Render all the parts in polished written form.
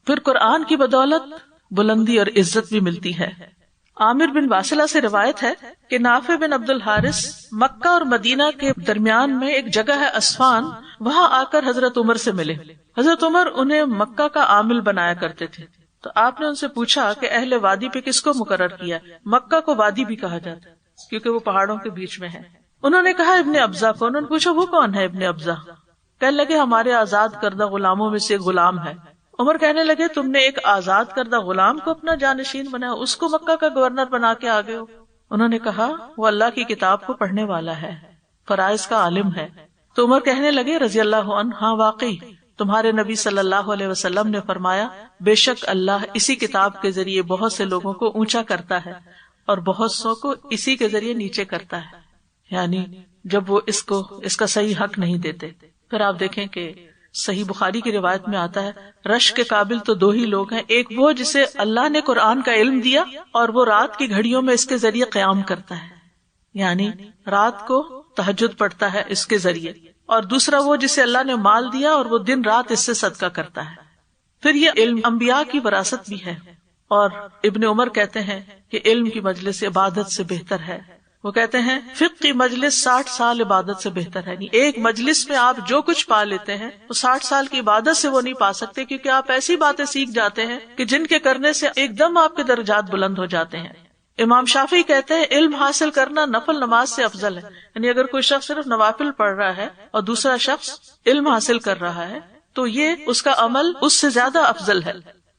پھر قرآن کی بدولت بلندی اور عزت بھی ملتی ہے. عامر بن واصلہ سے روایت ہے کہ نافع بن عبد الحارث مکہ اور مدینہ کے درمیان میں ایک جگہ ہے اسفان، وہاں آ کر حضرت عمر سے ملے. حضرت عمر انہیں مکہ کا عامل بنایا کرتے تھے، تو آپ نے ان سے پوچھا کہ اہل وادی پہ کس کو مقرر کیا؟ مکہ کو وادی بھی کہا جاتا ہے کیونکہ وہ پہاڑوں کے بیچ میں ہے. انہوں نے کہا ابن ابزا کو. انہوں نے پوچھا وہ کون ہے ابن ابزا؟ کہنے لگے ہمارے آزاد کردہ غلاموں میں سے ایک غلام ہے. عمر کہنے لگے تم نے ایک آزاد کردہ غلام کو اپنا جانشین بنایا، اس کو مکہ کا گورنر بنا کے آگے ہو؟ انہوں نے کہا وہ اللہ کی کتاب کو پڑھنے والا ہے، فرائض کا عالم ہے. تو عمر کہنے لگے رضی اللہ عنہ ہاں واقعی تمہارے نبی صلی اللہ علیہ وسلم نے فرمایا بے شک اللہ اسی کتاب کے ذریعے بہت سے لوگوں کو اونچا کرتا ہے اور بہت سو کو اسی کے ذریعے نیچے کرتا ہے، یعنی جب وہ اس کا صحیح حق نہیں دیتے. پھر آپ دیکھیں کہ صحیح بخاری کی روایت میں آتا ہے رش کے قابل تو دو ہی لوگ ہیں، ایک وہ جسے اللہ نے قرآن کا علم دیا اور وہ رات کی گھڑیوں میں اس کے ذریعے قیام کرتا ہے، یعنی رات کو تہجد پڑھتا ہے اس کے ذریعے، اور دوسرا وہ جسے اللہ نے مال دیا اور وہ دن رات اس سے صدقہ کرتا ہے. پھر یہ علم انبیاء کی وراثت بھی ہے، اور ابن عمر کہتے ہیں کہ علم کی مجلس عبادت سے بہتر ہے. وہ کہتے ہیں فقہ کی مجلس 60 سال عبادت سے بہتر ہے. یعنی ایک مجلس میں آپ جو کچھ پا لیتے ہیں وہ 60 سال کی عبادت سے وہ نہیں پا سکتے، کیونکہ آپ ایسی باتیں سیکھ جاتے ہیں کہ جن کے کرنے سے ایک دم آپ کے درجات بلند ہو جاتے ہیں. امام شافعی کہتے ہیں علم حاصل کرنا نفل نماز سے افضل ہے. یعنی اگر کوئی شخص صرف نوافل پڑھ رہا ہے اور دوسرا شخص علم حاصل کر رہا ہے تو یہ اس کا عمل اس سے زیادہ افضل ہے.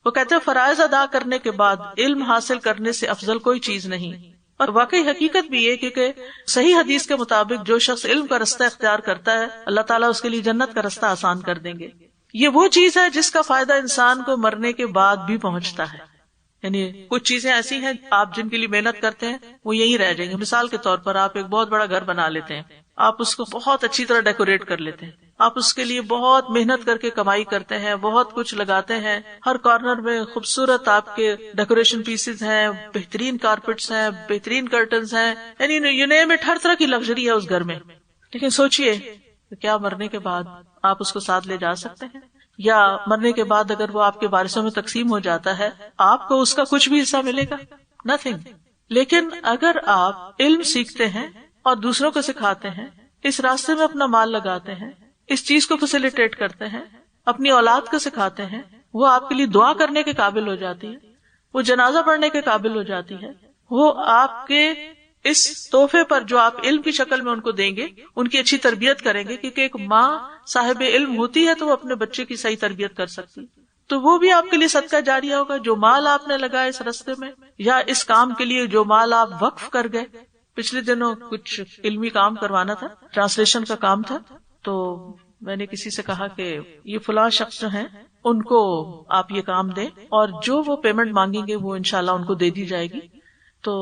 وہ کہتے ہیں فرائض ادا کرنے کے بعد علم حاصل کرنے سے افضل کوئی چیز نہیں. اور واقعی حقیقت بھی یہ کیونکہ صحیح حدیث کے مطابق جو شخص علم کا رستہ اختیار کرتا ہے اللہ تعالیٰ اس کے لیے جنت کا رستہ آسان کر دیں گے. یہ وہ چیز ہے جس کا فائدہ انسان کو مرنے کے بعد بھی پہنچتا ہے. یعنی کچھ چیزیں ایسی ہیں آپ جن کے لیے محنت کرتے ہیں وہ یہی رہ جائیں گے. مثال کے طور پر آپ ایک بہت بڑا گھر بنا لیتے ہیں، آپ اس کو بہت اچھی طرح ڈیکوریٹ کر لیتے ہیں، آپ اس کے لیے بہت محنت کر کے کمائی کرتے ہیں، بہت کچھ لگاتے ہیں، ہر کارنر میں خوبصورت آپ کے ڈیکوریشن پیسز ہیں، بہترین کارپیٹس ہیں، بہترین کرٹنز ہیں، یعنی یو نیم اٹ، ہر طرح کی لگژری ہے اس گھر میں. لیکن سوچئے کیا مرنے کے بعد آپ اس کو ساتھ لے جا سکتے ہیں؟ یا مرنے کے بعد اگر وہ آپ کے وارثوں میں تقسیم ہو جاتا ہے آپ کو اس کا کچھ بھی حصہ ملے گا؟ نتھنگ. لیکن اگر آپ علم سیکھتے ہیں اور دوسروں کو سکھاتے ہیں، اس راستے میں اپنا مال لگاتے ہیں، اس چیز کو فیسیلیٹیٹ کرتے ہیں، اپنی اولاد کو سکھاتے ہیں، وہ آپ کے لیے دعا کرنے کے قابل ہو جاتی ہے، وہ جنازہ پڑھنے کے قابل ہو جاتی ہے، وہ آپ کے اس تحفے پر جو آپ علم کی شکل میں ان کو دیں گے ان کی اچھی تربیت کریں گے، کیونکہ ایک ماں صاحب علم ہوتی ہے تو وہ اپنے بچے کی صحیح تربیت کر سکتی، تو وہ بھی آپ کے لیے صدقہ جاریہ ہوگا. جو مال آپ نے لگایا اس راستے میں یا اس کام کے لیے جو مال آپ وقف کر گئے. پچھلے دنوں کچھ علمی کام کروانا تھا، ٹرانسلیشن کا کام تھا، تو میں نے کسی سے کہا کہ یہ فلاں شخص جو ہیں ان کو آپ یہ کام دیں اور جو وہ پیمنٹ مانگیں گے وہ انشاءاللہ ان کو دے دی جائے گی. تو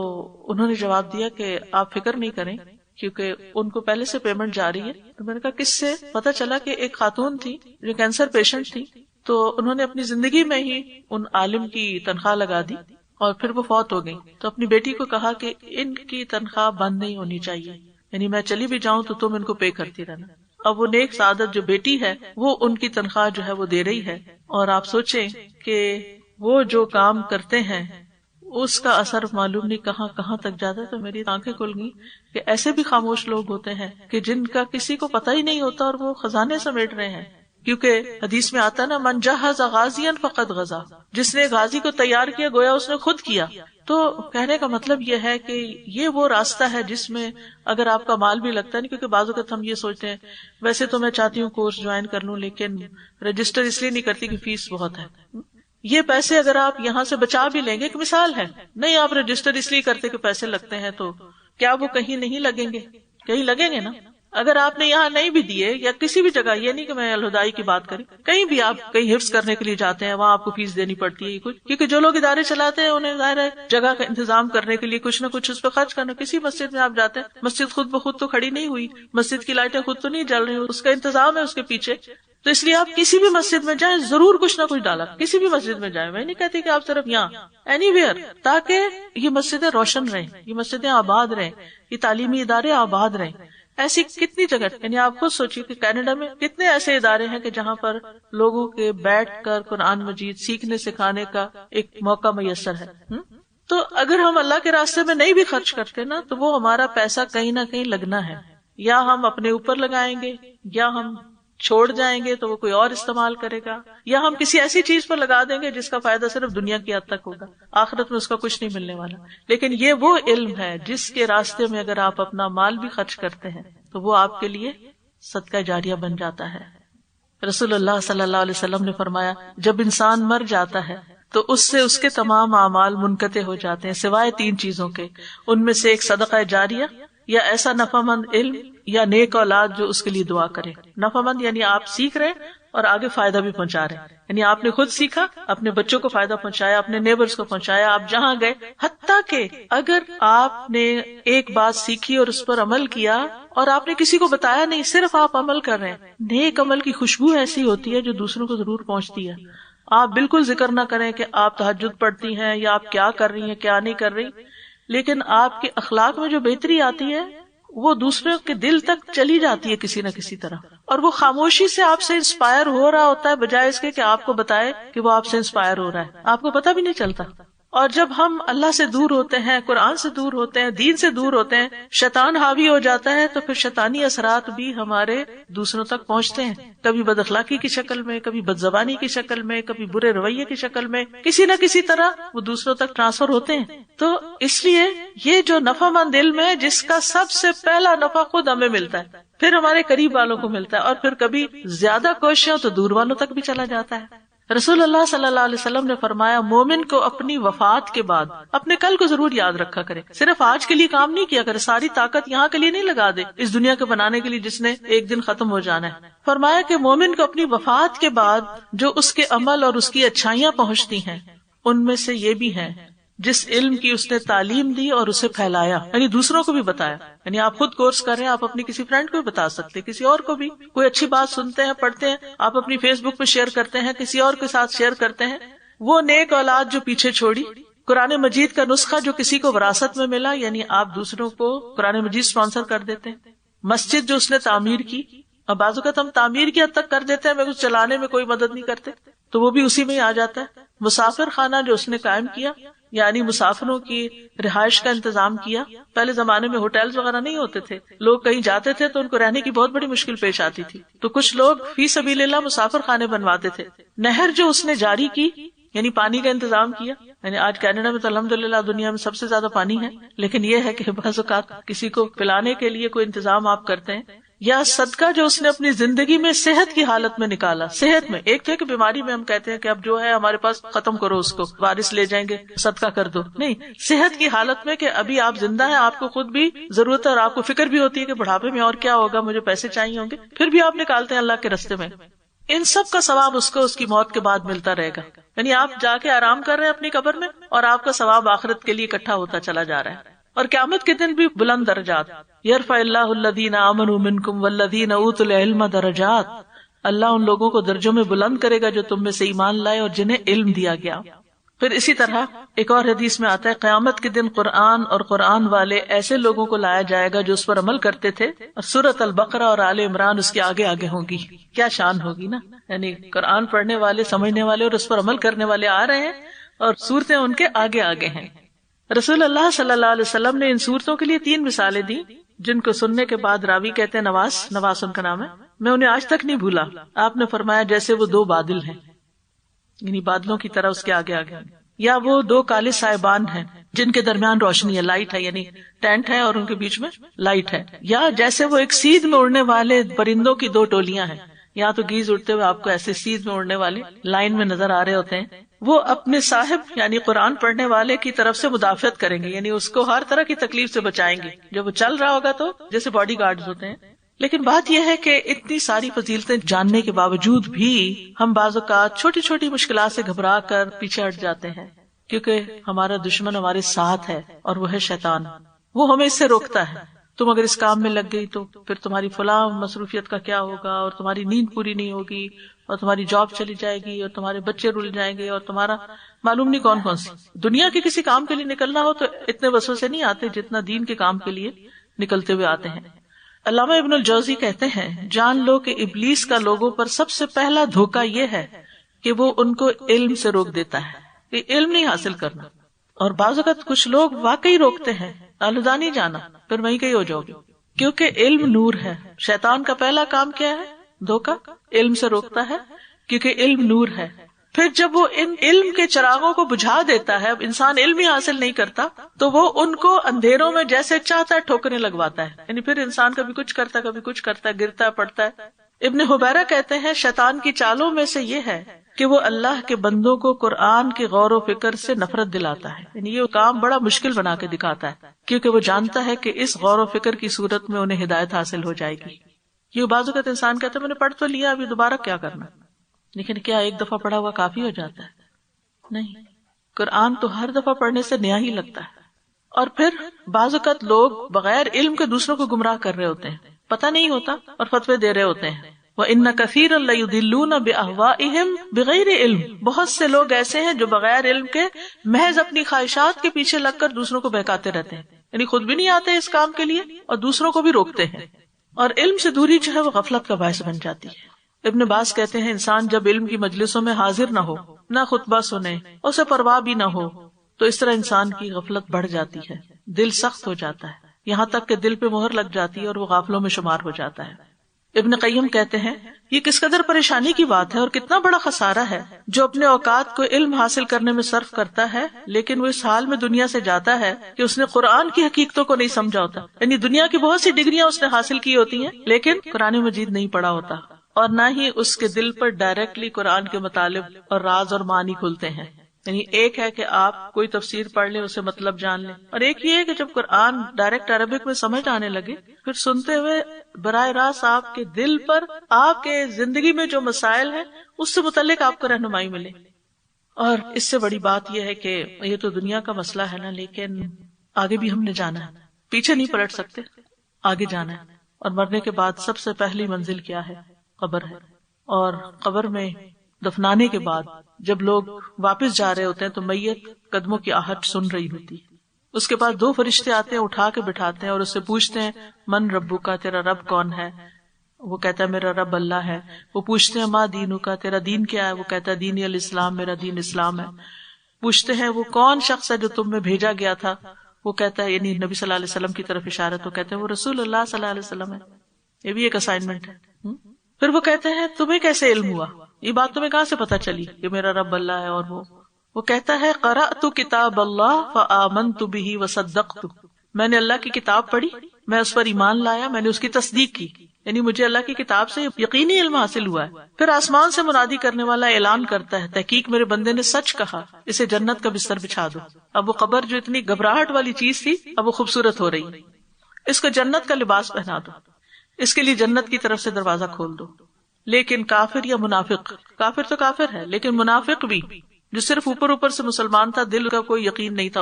انہوں نے جواب دیا کہ آپ فکر نہیں کریں کیونکہ ان کو پہلے سے پیمنٹ جاری ہے. تو میں نے کہا کس سے؟ پتا چلا کہ ایک خاتون تھی جو کینسر پیشنٹ تھی، تو انہوں نے اپنی زندگی میں ہی ان عالم کی تنخواہ لگا دی اور پھر وہ فوت ہو گئی. تو اپنی بیٹی کو کہا کہ ان کی تنخواہ بند نہیں ہونی چاہیے، یعنی میں چلی بھی جاؤں تو تم ان کو پے کرتی رہنا. اب وہ نیک سعادت جو بیٹی ہے وہ ان کی تنخواہ جو ہے وہ دے رہی ہے. اور آپ سوچیں کہ وہ جو کام کرتے ہیں اس کا اثر معلوم نہیں کہاں کہاں تک جاتا ہے. تو میری آنکھیں کھل گئی کہ ایسے بھی خاموش لوگ ہوتے ہیں کہ جن کا کسی کو پتہ ہی نہیں ہوتا اور وہ خزانے سمیٹ رہے ہیں. کیونکہ حدیث میں آتا نا من جہز غازیا فقد غزا، جس نے غازی کو تیار کیا گویا اس نے خود کیا. تو کہنے کا مطلب یہ ہے کہ یہ وہ راستہ ہے جس میں اگر آپ کا مال بھی لگتا ہے نہیں، کیونکہ بعض اوقات ہم یہ سوچتے ہیں ویسے تو میں چاہتی ہوں کورس جوائن کر لوں لیکن رجسٹر اس لیے نہیں کرتی کہ فیس بہت ہے. یہ پیسے اگر آپ یہاں سے بچا بھی لیں گے، ایک مثال ہے، نہیں آپ رجسٹر اس لیے کرتے کہ پیسے لگتے ہیں، تو کیا وہ کہیں نہیں لگیں گے؟ کہیں لگیں گے نا. اگر آپ نے یہاں نہیں بھی دیے یا کسی بھی جگہ، یہ نہیں کہ میں الہدائی کی بات کریں، کہیں بھی آپ کہیں حفظ کرنے کے لیے جاتے ہیں وہاں آپ کو فیس دینی پڑتی ہے کچھ، کیونکہ جو لوگ ادارے چلاتے ہیں انہیں ظاہر ہے جگہ کا انتظام کرنے کے لیے کچھ نہ کچھ اس پہ خرچ کرنا. کسی مسجد میں آپ جاتے ہیں، مسجد خود بخود تو کھڑی نہیں ہوئی، مسجد کی لائٹیں خود تو نہیں جل رہی، اس کا انتظام ہے اس کے پیچھے. تو اس لیے آپ کسی بھی مسجد میں جائیں ضرور کچھ نہ کچھ ڈالا، کسی بھی مسجد میں جائیں. میں نہیں کہتی کہ آپ صرف یہاں، اینی ویئر، تاکہ یہ مسجدیں روشن رہیں، یہ مسجدیں آباد رہیں، یہ تعلیمی ادارے آباد رہیں. ایسی کتنی جگہ، یعنی آپ خود سوچیے کہ کینیڈا میں کتنے ایسے ادارے ہیں کہ جہاں پر لوگوں کے بیٹھ کر قرآن مجید سیکھنے سکھانے کا ایک موقع میسر ہے. تو اگر ہم اللہ کے راستے میں نہیں بھی خرچ کرتے نا تو وہ ہمارا پیسہ کہیں نہ کہیں لگنا ہے، یا ہم اپنے اوپر لگائیں گے، یا ہم چھوڑ جائیں گے تو وہ کوئی اور استعمال کرے گا، یا ہم کسی ایسی چیز پر لگا دیں گے جس کا فائدہ صرف دنیا کی حد تک ہوگا، آخرت میں اس کا کچھ نہیں ملنے والا. لیکن یہ وہ علم ہے جس کے راستے میں اگر آپ اپنا مال بھی خرچ کرتے ہیں تو وہ آپ کے لیے صدقہ جاریہ بن جاتا ہے. رسول اللہ صلی اللہ علیہ وسلم نے فرمایا جب انسان مر جاتا ہے تو اس سے اس کے تمام اعمال منقطع ہو جاتے ہیں سوائے 3 چیزوں کے. ان میں سے ایک صدقہ جاریہ، یا ایسا نفع مند علم، یا نیک اولاد جو اس کے لیے دعا کرے. نفع مند یعنی آپ سیکھ رہے اور آگے فائدہ بھی پہنچا رہے، یعنی آپ نے خود سیکھا، اپنے بچوں کو فائدہ پہنچایا، اپنے نیبرز کو پہنچایا، آپ جہاں گئے. حتیٰ کہ اگر آپ نے ایک بات سیکھی اور اس پر عمل کیا اور آپ نے کسی کو بتایا نہیں، صرف آپ عمل کر رہے ہیں، نیک عمل کی خوشبو ایسی ہوتی ہے جو دوسروں کو ضرور پہنچتی ہے. آپ بالکل ذکر نہ کریں کہ آپ تہجد پڑھتی ہیں یا آپ کیا کر رہی ہیں کیا نہیں کر رہی، لیکن آپ کے اخلاق میں جو بہتری آتی ہے وہ دوسروں کے دل تک چلی جاتی ہے کسی نہ کسی طرح، اور وہ خاموشی سے آپ سے انسپائر ہو رہا ہوتا ہے بجائے اس کے کہ آپ کو بتائے کہ وہ آپ سے انسپائر ہو رہا ہے. آپ کو پتہ بھی نہیں چلتا. اور جب ہم اللہ سے دور ہوتے ہیں، قرآن سے دور ہوتے ہیں، دین سے دور ہوتے ہیں، شیطان حاوی ہو جاتا ہے تو پھر شیطانی اثرات بھی ہمارے دوسروں تک پہنچتے ہیں، کبھی بد اخلاقی کی شکل میں، کبھی بد زبانی کی شکل میں، کبھی برے رویے کی شکل میں، کسی نہ کسی طرح وہ دوسروں تک ٹرانسفر ہوتے ہیں. تو اس لیے یہ جو نفع مند علم ہے جس کا سب سے پہلا نفع خود ہمیں ملتا ہے، پھر ہمارے قریب والوں کو ملتا ہے، اور پھر کبھی زیادہ کوشش ہو تو دور والوں تک بھی چلا جاتا ہے. رسول اللہ صلی اللہ علیہ وسلم نے فرمایا مومن کو اپنی وفات کے بعد اپنے کل کو ضرور یاد رکھا کرے، صرف آج کے لیے کام نہیں کیا کرے، ساری طاقت یہاں کے لیے نہیں لگا دے اس دنیا کے بنانے کے لیے جس نے ایک دن ختم ہو جانا ہے. فرمایا کہ مومن کو اپنی وفات کے بعد جو اس کے عمل اور اس کی اچھائیاں پہنچتی ہیں ان میں سے یہ بھی ہیں جس علم کی اس نے تعلیم دی اور اسے پھیلایا، یعنی دوسروں کو بھی بتایا. یعنی آپ خود کورس کر رہے ہیں، آپ اپنی کسی فرینڈ کو بھی بتا سکتے، کسی اور کو بھی. کوئی اچھی بات سنتے ہیں، پڑھتے ہیں، آپ اپنی فیس بک پہ شیئر کرتے ہیں، کسی اور کے ساتھ شیئر کرتے ہیں. وہ نیک اولاد جو پیچھے چھوڑی، قرآن مجید کا نسخہ جو کسی کو وراثت میں ملا، یعنی آپ دوسروں کو قرآن مجید اسپانسر کر دیتے ہیں. مسجد جو اس نے تعمیر کی، اب بعض اوقات ہم تعمیر کی حد تک کر دیتے ہیں، مگر چلانے میں کوئی مدد نہیں کرتے، تو وہ بھی اسی میں ہی آ جاتا ہے. مسافر خانہ جو اس نے قائم کیا، یعنی مسافروں کی رہائش کا انتظام کیا. پہلے زمانے میں ہوٹلز وغیرہ نہیں ہوتے تھے، لوگ کہیں جاتے تھے تو ان کو رہنے کی بہت بڑی مشکل پیش آتی تھی، تو کچھ لوگ فی سبیل اللہ مسافر خانے بنواتے تھے. نہر جو اس نے جاری کی، یعنی پانی کا انتظام کیا. یعنی آج کینیڈا میں تو الحمدللہ دنیا میں سب سے زیادہ پانی ہے، لیکن یہ ہے کہ بعض اوقات کسی کو پلانے کے لیے کوئی انتظام آپ کرتے ہیں. یا صدقہ جو اس نے اپنی زندگی میں صحت کی حالت میں نکالا. صحت میں ایک تو ہے کہ بیماری میں ہم کہتے ہیں کہ اب جو ہے ہمارے پاس ختم کرو، اس کو وارث لے جائیں گے، صدقہ کر دو. نہیں، صحت کی حالت میں کہ ابھی آپ زندہ ہیں، آپ کو خود بھی ضرورت ہے اور آپ کو فکر بھی ہوتی ہے کہ بڑھاپے میں اور کیا ہوگا، مجھے پیسے چاہیے ہوں گے، پھر بھی آپ نکالتے ہیں اللہ کے راستے میں. ان سب کا ثواب اس کو اس کی موت کے بعد ملتا رہے گا. یعنی آپ جا کے آرام کر رہے ہیں اپنی قبر میں اور آپ کا ثواب آخرت کے لیے اکٹھا ہوتا چلا جا رہا ہے. اور قیامت کے دن بھی بلند درجات، یرفع اللہ الذین آمنوا منکم والذین اوتوا العلم درجات. اللہ ان لوگوں کو درجوں میں بلند کرے گا جو تم میں سے ایمان لائے اور جنہیں علم دیا گیا. پھر اسی طرح ایک اور حدیث میں آتا ہے قیامت کے دن قرآن اور قرآن والے ایسے لوگوں کو لایا جائے گا جو اس پر عمل کرتے تھے، اور سورۃ البقرہ اور آل عمران اس کے آگے آگے ہوں گی. کیا شان ہوگی نا، یعنی قرآن پڑھنے والے، سمجھنے والے اور اس پر عمل کرنے والے آ رہے ہیں اور صورتیں ان کے آگے آگے ہیں. رسول اللہ صلی اللہ علیہ وسلم نے ان صورتوں کے لیے 3 مثالیں دی جن کو سننے کے بعد راوی کہتے ہیں نواس ان کا نام ہے، میں انہیں آج تک نہیں بھولا. آپ نے فرمایا جیسے وہ 2 بادل ہیں، یعنی بادلوں کی طرح اس کے آگے آگے، یا وہ 2 کالے سائبان ہیں جن کے درمیان روشنی ہے، لائٹ ہے، یعنی ٹینٹ ہے اور ان کے بیچ میں لائٹ ہے. یا جیسے وہ ایک سیدھ میں اڑنے والے پرندوں کی 2 ٹولیاں ہیں. یا تو گیز اڑتے ہوئے آپ کو ایسے سیدھ میں اڑنے والے لائن میں نظر آ رہے ہوتے ہیں، وہ اپنے صاحب یعنی قرآن پڑھنے والے کی طرف سے مدافعت کریں گے، یعنی اس کو ہر طرح کی تکلیف سے بچائیں گے. جب وہ چل رہا ہوگا تو جیسے باڈی گارڈز ہوتے ہیں. لیکن بات یہ ہے کہ اتنی ساری فضیلتیں جاننے کے باوجود بھی ہم بعض اوقات چھوٹی چھوٹی مشکلات سے گھبرا کر پیچھے ہٹ جاتے ہیں، کیونکہ ہمارا دشمن ہمارے ساتھ ہے اور وہ ہے شیطان. وہ ہمیں اس سے روکتا ہے. تم اگر اس کام میں لگ گئی تو پھر تمہاری فلاں مصروفیت کا کیا ہوگا، اور تمہاری نیند پوری نہیں ہوگی، اور تمہاری جاب چلی جائے گی، اور تمہارے بچے رل جائیں گے، اور تمہارا معلوم نہیں کون کون سی دنیا کے کسی کام کے لیے نکلنا ہو تو اتنے وسوسے نہیں آتے جتنا دین کے کام کے لیے نکلتے ہوئے آتے ہیں. علامہ ابن الجوزی کہتے ہیں جان لو کہ ابلیس کا لوگوں پر سب سے پہلا دھوکہ یہ ہے کہ وہ ان کو علم سے روک دیتا ہے کہ علم نہیں حاصل کرنا. اور بعض اوقات کچھ لوگ واقعی روکتے ہیں الہدا نہیں جانا, پھر وہیں کہیں ہو جاؤ گے, کیونکہ علم نور ہے. شیطان کا پہلا کام کیا ہے؟ دھوکہ. علم سے روکتا ہے کیونکہ علم نور ہے. پھر جب وہ ان علم کے چراغوں کو بجھا دیتا ہے, اب انسان علم ہی حاصل نہیں کرتا, تو وہ ان کو اندھیروں میں جیسے چاہتا ہے ٹھوکریں لگواتا ہے. یعنی پھر انسان کبھی کچھ کرتا کبھی کچھ کرتا ہے, گرتا پڑتا ہے. ابن حبیرہ کہتے ہیں شیطان کی چالوں میں سے یہ ہے کہ وہ اللہ کے بندوں کو قرآن کے غور و فکر سے نفرت دلاتا ہے. یعنی یہ کام بڑا مشکل بنا کے دکھاتا ہے, کیونکہ وہ جانتا ہے کہ اس غور و فکر کی صورت میں انہیں ہدایت حاصل ہو جائے گی. یہ بعض اوقات انسان کہتا ہے میں نے پڑھ تو لیا, ابھی دوبارہ کیا کرنا, لیکن کیا ایک دفعہ پڑھا ہوا کافی ہو جاتا ہے؟ نہیں, قرآن تو ہر دفعہ پڑھنے سے نیا ہی لگتا ہے. اور پھر بعض اوقات لوگ بغیر علم کے دوسروں کو گمراہ کر رہے ہوتے ہیں, پتہ نہیں ہوتا اور فتوے دے رہے ہوتے ہیں. وَإِنَّ كَثِيرًا لَيُضِلُّونَ بِأَهْوَائِهِمْ بِغَيْرِ علم. بہت سے لوگ ایسے ہیں جو بغیر علم کے محض اپنی خواہشات کے پیچھے لگ کر دوسروں کو بہکاتے رہتے ہیں, یعنی خود بھی نہیں آتے اس کام کے لیے اور دوسروں کو بھی روکتے ہیں. اور علم سے دوری جو ہے وہ غفلت کا باعث بن جاتی ہے. ابن باز کہتے ہیں انسان جب علم کی مجلسوں میں حاضر نہ ہو, نہ خطبہ سنے, اسے پرواہ بھی نہ ہو, تو اس طرح انسان کی غفلت بڑھ جاتی ہے, دل سخت ہو جاتا ہے, یہاں تک کہ دل پہ مہر لگ جاتی ہے اور وہ غافلوں میں شمار ہو جاتا ہے. ابن قیم کہتے ہیں یہ کس قدر پریشانی کی بات ہے اور کتنا بڑا خسارہ ہے جو اپنے اوقات کو علم حاصل کرنے میں صرف کرتا ہے, لیکن وہ اس حال میں دنیا سے جاتا ہے کہ اس نے قرآن کی حقیقتوں کو نہیں سمجھا ہوتا. یعنی دنیا کی بہت سی ڈگریاں اس نے حاصل کی ہوتی ہیں لیکن قرآن مجید نہیں پڑھا ہوتا, اور نہ ہی اس کے دل پر ڈائریکٹلی قرآن کے مطالب اور راز اور معنی کھلتے ہیں. یعنی ایک ہے کہ آپ کوئی تفسیر پڑھ لیں, اسے مطلب جان لیں, اور ایک یہ ہے کہ جب قرآن ڈائریکٹ عربک میں سمجھ آنے لگے پھر سنتے ہوئے براہ راست آپ کے دل پر آپ کے زندگی میں جو مسائل ہیں اس سے متعلق آپ کو رہنمائی ملے. اور اس سے بڑی بات یہ ہے کہ یہ تو دنیا کا مسئلہ ہے نا, لیکن آگے بھی ہم نے جانا ہے, پیچھے نہیں پلٹ سکتے, آگے جانا ہے. اور مرنے کے بعد سب سے پہلی منزل کیا ہے؟ قبر ہے. اور قبر میں دفنانے کے بعد جب لوگ واپس جا رہے ہوتے ہیں تو میت قدموں کی آہٹ سن رہی ہوتی ہے. اس کے بعد 2 فرشتے آتے ہیں, اٹھا کے بٹھاتے ہیں اور اس سے پوچھتے ہیں من ربو کا, تیرا رب کون ہے؟ وہ کہتا ہے میرا رب اللہ ہے. وہ پوچھتے ہیں ما دینو کا, تیرا دین کیا ہے؟ وہ کہتا ہے دین الاسلام, میرا دین اسلام ہے. پوچھتے ہیں وہ کون شخص ہے جو تم میں بھیجا گیا تھا؟ وہ کہتا ہے یعنی نبی صلی اللہ علیہ وسلم کی طرف اشارت, وہ کہتے ہیں وہ رسول اللہ صلی اللہ علیہ وسلم ہے. یہ بھی ایک اسائنمنٹ ہے. پھر وہ کہتے ہیں تمہیں کیسے علم ہوا, یہ بات تمہیں کہاں سے پتا چلی کہ میرا رب اللہ ہے؟ اور وہ کہتا ہے قرأت کتاب اللہ فآمنت بہ وصدقت, میں نے اللہ کی کتاب پڑھی, میں اس پر ایمان لایا, میں نے اس کی تصدیق کی. یعنی مجھے اللہ کی کتاب سے یقینی علم حاصل ہوا ہے. پھر آسمان سے منادی کرنے والا اعلان کرتا ہے تحقیق میرے بندے نے سچ کہا, اسے جنت کا بستر بچھا دو. اب وہ قبر جو اتنی گھبراہٹ والی چیز تھی اب وہ خوبصورت ہو رہی, اس کو جنت کا لباس پہنا دو, اس کے لیے جنت کی طرف سے دروازہ کھول دو. لیکن کافر یا منافق, کافر تو کافر ہے لیکن منافق بھی جو صرف اوپر سے مسلمان تھا, دل کا کوئی یقین نہیں تھا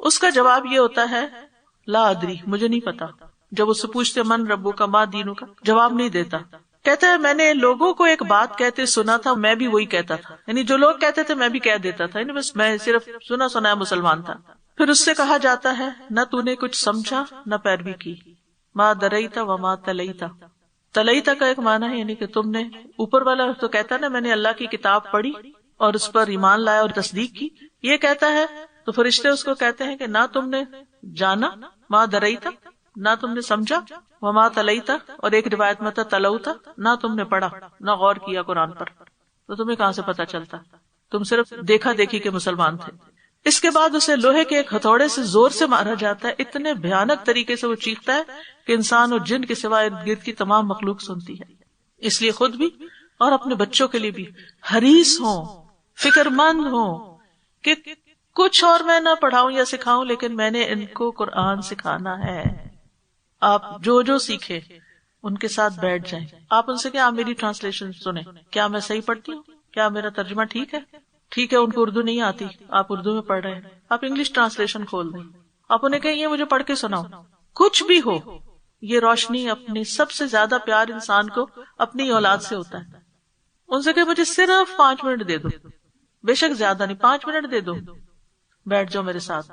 اس کا جواب یہ ہوتا ہے لا ادری, مجھے نہیں پتا. جب اس سے پوچھتے من ربو کا ما دینو کا, جواب نہیں دیتا. کہتا ہے میں نے لوگوں کو ایک بات کہتے سنا تھا, میں بھی وہی کہتا تھا. یعنی جو لوگ کہتے تھے میں بھی کہہ دیتا تھا, یعنی بس میں صرف سنا سنایا مسلمان تھا. پھر اس سے کہا جاتا ہے نہ تو نے کچھ سمجھا نہ پیروی کی, ما دریتا وما تلیتا. تلیتا کا ایک معنی ہے یعنی کہ تم نے, اوپر والا تو کہتا نا میں نے اللہ کی کتاب پڑھی اور اس پر ایمان لایا اور تصدیق کی, یہ کہتا ہے تو فرشتے اس کو کہتے ہیں کہ نہ تم نے جانا, ما دریتا, نہ تم نے سمجھا, وما تلیتا, اور ایک روایت میں تھا تلوتا, نہ تم نے پڑھا نہ غور کیا قرآن پر, تو تمہیں کہاں سے پتا چلتا, تم صرف دیکھا دیکھی کے مسلمان تھے. اس کے بعد اسے لوہے کے ایک ہتھوڑے سے زور سے مارا جاتا ہے, اتنے بھیانک طریقے سے وہ چیختا ہے کہ انسان اور جن کے سوائے ارد گرد کی تمام مخلوق سنتی ہے. اس لیے خود بھی اور اپنے بچوں کے لیے بھی حریص ہوں, فکر مند ہوں کہ کچھ اور میں نہ پڑھاؤں یا سکھاؤں, لیکن میں نے ان کو قرآن سکھانا ہے. آپ جو سیکھے ان کے ساتھ بیٹھ جائیں, آپ ان سے کہ آپ میری ٹرانسلیشن سنیں, کیا میں صحیح پڑھتی ہوں, کیا میرا ترجمہ ٹھیک ہے. ٹھیک ہے ان کو اردو نہیں آتی, آپ اردو میں پڑھ رہے ہیں, آپ انگلش ٹرانسلیشن کھول دیں, آپ انہیں کہیں یہ مجھے پڑھ کے سناؤ. کچھ بھی ہو, یہ روشنی اپنی سب سے زیادہ پیار انسان کو اپنی اولاد سے ہوتا ہے. ان سے کہ مجھے صرف 5 منٹ دے دو, بے شک زیادہ نہیں, 5 منٹ دے دو, بیٹھ جاؤ میرے ساتھ,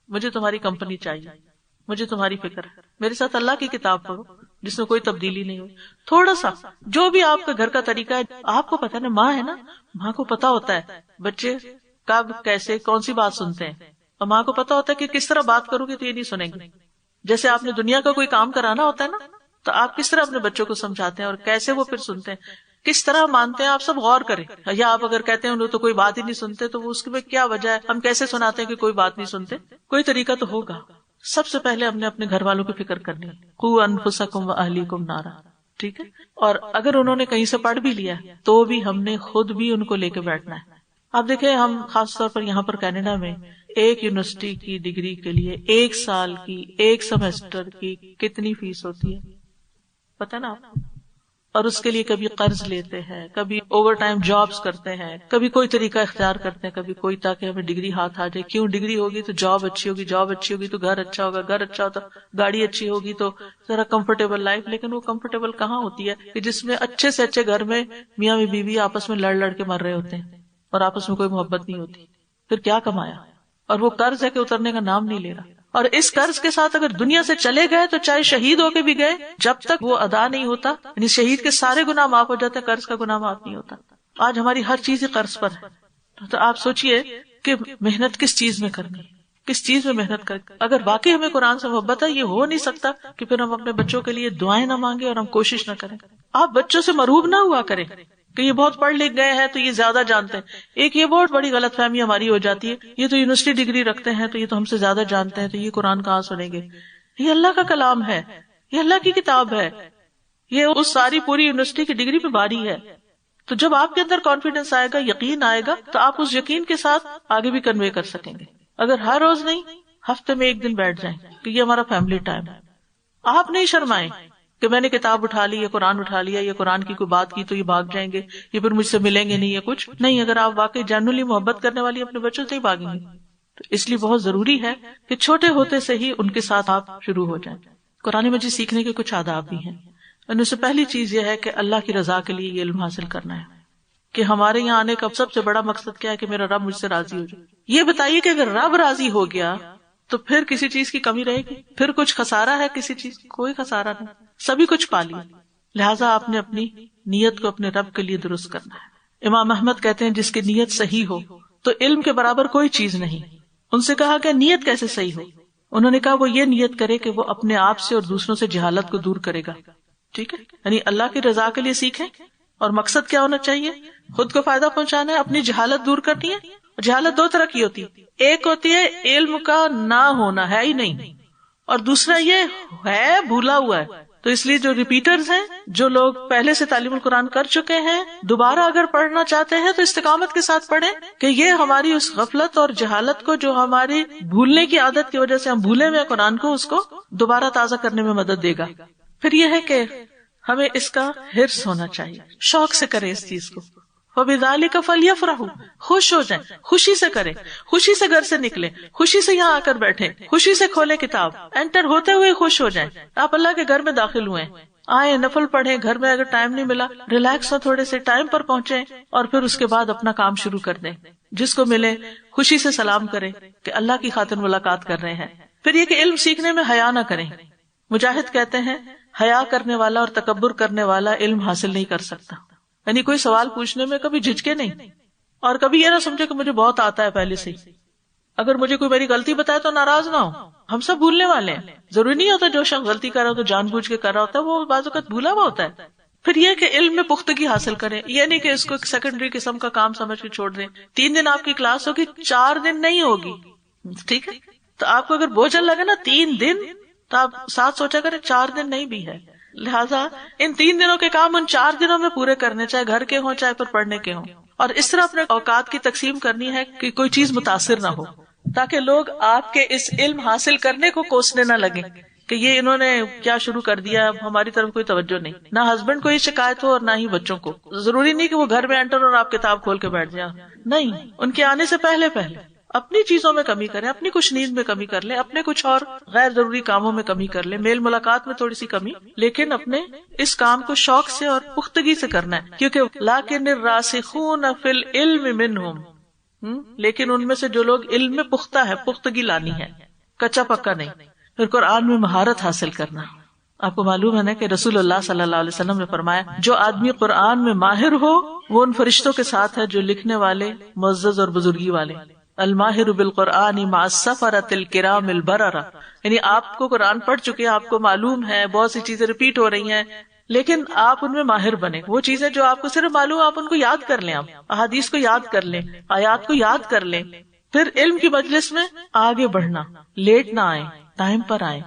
مجھے تمہاری کمپنی چاہیے, مجھے تمہاری فکر ہے, میرے ساتھ اللہ کی کتاب پڑھو, جس میں کوئی تبدیلی نہیں ہوئی. تھوڑا سا جو بھی آپ کا گھر کا طریقہ ہے, آپ کو پتا نا, ماں ہے نا, ماں کو پتا ہوتا ہے بچے کب کیسے کون سی بات سنتے ہیں, اور ماں کو پتا ہوتا ہے کہ کس طرح بات کرو گے تو یہ نہیں سنیں گے. جیسے آپ نے دنیا کا کوئی کام کرانا ہوتا ہے نا, تو آپ کس طرح اپنے بچوں کو سمجھاتے ہیں اور کیسے وہ پھر سنتے ہیں, کس طرح مانتے ہیں, آپ سب غور کریں. یا آپ اگر کہتے ہیں انہوں تو کوئی بات ہی نہیں سنتے, تو اس میں کیا وجہ ہے, ہم کیسے سناتے ہیں کہ کوئی بات نہیں سنتے؟ کوئی طریقہ تو ہوگا. سب سے پہلے ہم نے اپنے گھر والوں کی فکر کرنی ہے. قوا انفسکم واہلیکم نارا, ٹھیک ہے. اور اگر انہوں نے کہیں سے پڑھ بھی لیا تو بھی ہم نے خود بھی ان کو لے کے بیٹھنا ہے. آپ دیکھیں, ہم خاص طور پر یہاں پر کینیڈا میں ایک یونیورسٹی کی ڈگری کے لیے 1 سال کی 1 سیمسٹر کی کتنی فیس ہوتی ہے پتہ نا آپ؟ اور اس کے لیے کبھی قرض لیتے ہیں, کبھی اوور ٹائم جابز کرتے ہیں, کبھی کوئی طریقہ اختیار کرتے ہیں, کبھی کوئی, تاکہ ہمیں ڈگری ہاتھ آ جائے. کیوں؟ ڈگری ہوگی تو جاب اچھی ہوگی, جاب اچھی ہوگی تو گھر اچھا ہوگا, گھر اچھا ہوتا گاڑی اچھی ہوگی تو ذرا کمفرٹیبل لائف. لیکن وہ کمفرٹیبل کہاں ہوتی ہے کہ جس میں اچھے سے اچھے گھر میں میاں بیوی آپس میں لڑ کے مر رہے ہوتے ہیں اور آپس میں کوئی محبت نہیں ہوتی. پھر کیا کمایا؟ اور وہ قرض ہے کہ اترنے کا نام نہیں لے رہا. اور اس قرض کے ساتھ اگر دنیا سے چلے گئے تو چاہے شہید ہو کے بھی گئے, جب تک وہ ادا نہیں ہوتا, یعنی شہید کے سارے گناہ معاف ہو جاتے ہیں, قرض کا گناہ معاف نہیں ہوتا. آج ہماری ہر چیز قرض پر ہے. تو آپ سوچئے کہ محنت کس چیز میں کرنی, کس چیز میں محنت کریں. اگر واقعی ہمیں قرآن سے محبت ہے, یہ ہو نہیں سکتا کہ پھر ہم اپنے بچوں کے لیے دعائیں نہ مانگے اور ہم کوشش نہ کریں. آپ بچوں سے مرعوب نہ ہوا کریں کہ یہ بہت پڑھ لکھ گئے ہیں تو یہ زیادہ جانتے ہیں. ایک یہ بہت بڑی غلط فہمی ہماری ہو جاتی ہے, یہ تو یونیورسٹی ڈگری رکھتے ہیں تو یہ تو ہم سے زیادہ جانتے ہیں, تو یہ قرآن کہاں سنیں گے. یہ اللہ کا کلام ہے, یہ اللہ کی کتاب ہے, یہ اس ساری پوری یونیورسٹی کی ڈگری پہ باری ہے. تو جب آپ کے اندر کانفیڈینس آئے گا, یقین آئے گا, تو آپ اس یقین کے ساتھ آگے بھی کنوے کر سکیں گے. اگر ہر روز نہیں, ہفتے میں 1 دن بیٹھ جائیں کہ یہ ہمارا فیملی ٹائم ہے. آپ نہیں شرمائیں کہ میں نے کتاب اٹھا لی, یا قرآن اٹھا لیا, یا قرآن کی کوئی بات کی تو یہ بھاگ جائیں گے, یہ پھر مجھ سے ملیں گے نہیں, یا کچھ نہیں. اگر آپ واقعی جنرلی محبت کرنے والی اپنے بچوں سے ہی بھاگیں گے, تو اس لیے بہت ضروری ہے کہ چھوٹے ہوتے سے ہی ان کے ساتھ آپ شروع ہو جائیں. قرآن مجید سیکھنے کے کچھ آداب بھی ہیں. ان سے پہلی چیز یہ ہے کہ اللہ کی رضا کے لیے یہ علم حاصل کرنا ہے. کہ ہمارے یہاں آنے کا سب سے بڑا مقصد کیا ہے کہ میرا رب مجھ سے راضی ہو جائے. یہ بتائیے کہ اگر رب راضی ہو گیا تو پھر کسی چیز کی کمی رہے گی؟ پھر کچھ خسارہ ہے کسی چیز؟ کوئی خسارہ نہیں, سبھی کچھ پا لیا. لہٰذا آپ نے اپنی نیت کو اپنے رب کے لیے درست کرنا ہے. امام احمد کہتے ہیں جس کی نیت صحیح ہو تو علم کے برابر کوئی چیز نہیں. ان سے کہا کہ نیت کیسے صحیح ہو؟ انہوں نے کہا وہ یہ نیت کرے کہ وہ اپنے آپ سے اور دوسروں سے جہالت کو دور کرے گا. ٹھیک ہے, یعنی اللہ کی رضا کے لیے سیکھیں, اور مقصد کیا ہونا چاہیے؟ خود کو فائدہ پہنچانا ہے, اپنی جہالت دور کرنی ہے. جہالت 2 طرح کی ہوتی ہے, ایک ہوتی ہے علم کا نہ ہونا, ہے ہی نہیں, اور دوسرا یہ ہے بھولا ہوا ہے. تو اس لیے جو ریپیٹرز ہیں, جو لوگ پہلے سے تعلیم القرآن کر چکے ہیں, دوبارہ اگر پڑھنا چاہتے ہیں تو استقامت کے ساتھ پڑھیں کہ یہ ہماری اس غفلت اور جہالت کو, جو ہماری بھولنے کی عادت کی وجہ سے ہم بھولے ہوئے قرآن کو, اس کو دوبارہ تازہ کرنے میں مدد دے گا. پھر یہ ہے کہ ہمیں اس کا حرص ہونا چاہیے, شوق سے کریں اس چیز کو. وَبِذَلِكَ فَلْيَفْرَحُوا, خوش ہو جائیں, خوشی سے کریں, خوشی سے گھر سے نکلیں, خوشی سے یہاں آ کر بیٹھیں, خوشی سے کھولیں کتاب, انٹر ہوتے ہوئے خوش ہو جائیں. آپ اللہ کے گھر میں داخل ہوئے, آئیں, نفل پڑھیں, گھر میں اگر ٹائم نہیں ملا ریلیکس ہو, تھوڑے سے ٹائم پر پہنچیں, اور پھر اس کے بعد اپنا کام شروع کر دیں. جس کو ملے خوشی سے سلام کریں کہ اللہ کی خاطر ملاقات کر رہے ہیں. پھر یہ کہ علم سیکھنے میں حیا نہ کریں. مجاہد کہتے ہیں حیا کرنے والا اور تکبر کرنے والا علم حاصل نہیں کر سکتا. یعنی کوئی سوال پوچھنے میں کبھی جھجکے نہیں, اور کبھی یہ نہ سمجھے کہ مجھے بہت آتا ہے پہلے سے ہی. اگر مجھے کوئی میری غلطی بتائے تو ناراض نہ ہو, ہم سب بھولنے والے ہیں. ضروری نہیں ہوتا جو شخص غلطی کر رہا ہو تو جان بوجھ کے کر رہا ہوتا ہے, وہ بعض اوقات بھولا ہوا ہوتا ہے. پھر یہ کہ علم میں پختگی حاصل کریں, یہ نہیں کہ اس کو ایک سیکنڈری قسم کا کام سمجھ کے چھوڑ دیں. 3 دن آپ کی کلاس ہوگی, 4 دن نہیں ہوگی, ٹھیک ہے. تو آپ کو اگر بوجھل لگے نا 3 دن, تو آپ ساتھ سوچا کریں 4 دن نہیں بھی ہے. لہٰذا ان 3 دنوں کے کام ان 4 دنوں میں پورے کرنے, چاہے گھر کے ہوں چاہے پھر پڑھنے کے ہوں. اور اس طرح اپنے اوقات کی تقسیم کرنی ہے کہ کوئی چیز متاثر نہ ہو, تاکہ لوگ آپ کے اس علم حاصل کرنے کو کوسنے نہ لگیں کہ یہ انہوں نے کیا شروع کر دیا, ہماری طرف کوئی توجہ نہیں. نہ ہسبینڈ کو یہ شکایت ہو اور نہ ہی بچوں کو. ضروری نہیں کہ وہ گھر میں انٹر اور آپ کتاب کھول کے بیٹھ جائیں, نہیں, ان کے آنے سے پہلے اپنی چیزوں میں کمی کریں, اپنی کچھ نیند میں کمی کر لیں, اپنے کچھ اور غیر ضروری کاموں میں کمی کر لیں, میل ملاقات میں تھوڑی سی کمی, لیکن اپنے اس کام کو شوق سے اور پختگی سے کرنا ہے. کیونکہ لَٰكِنِ الرَّاسِخُونَ فِي الْعِلْمِ مِنْهُمْ, لیکن ان میں سے جو لوگ علم میں پختہ ہے, پختگی لانی ہے, کچا پکا نہیں. پھر قرآن میں مہارت حاصل کرنا, آپ کو معلوم ہے نا کہ رسول اللہ صلی اللہ علیہ وسلم نے فرمایا جو آدمی قرآن میں ماہر ہو وہ ان فرشتوں کے ساتھ ہے جو لکھنے والے معزز اور بزرگی والے. الماہر بالقرآن مع السفرۃ الکرام البررہ، یعنی آپ کو قرآن پڑھ چکے ہیں، آپ کو معلوم ہے، بہت سی چیزیں ریپیٹ ہو رہی ہیں، لیکن آپ ان میں ماہر بنے. وہ چیزیں جو آپ کو صرف معلوم آپ ان کو یاد کر لیں، آپ احادیث کو یاد کر لیں، آیات کو یاد کر لیں. پھر علم کی مجلس میں آگے بڑھنا، لیٹ نہ آئیں، ٹائم پر آئیں،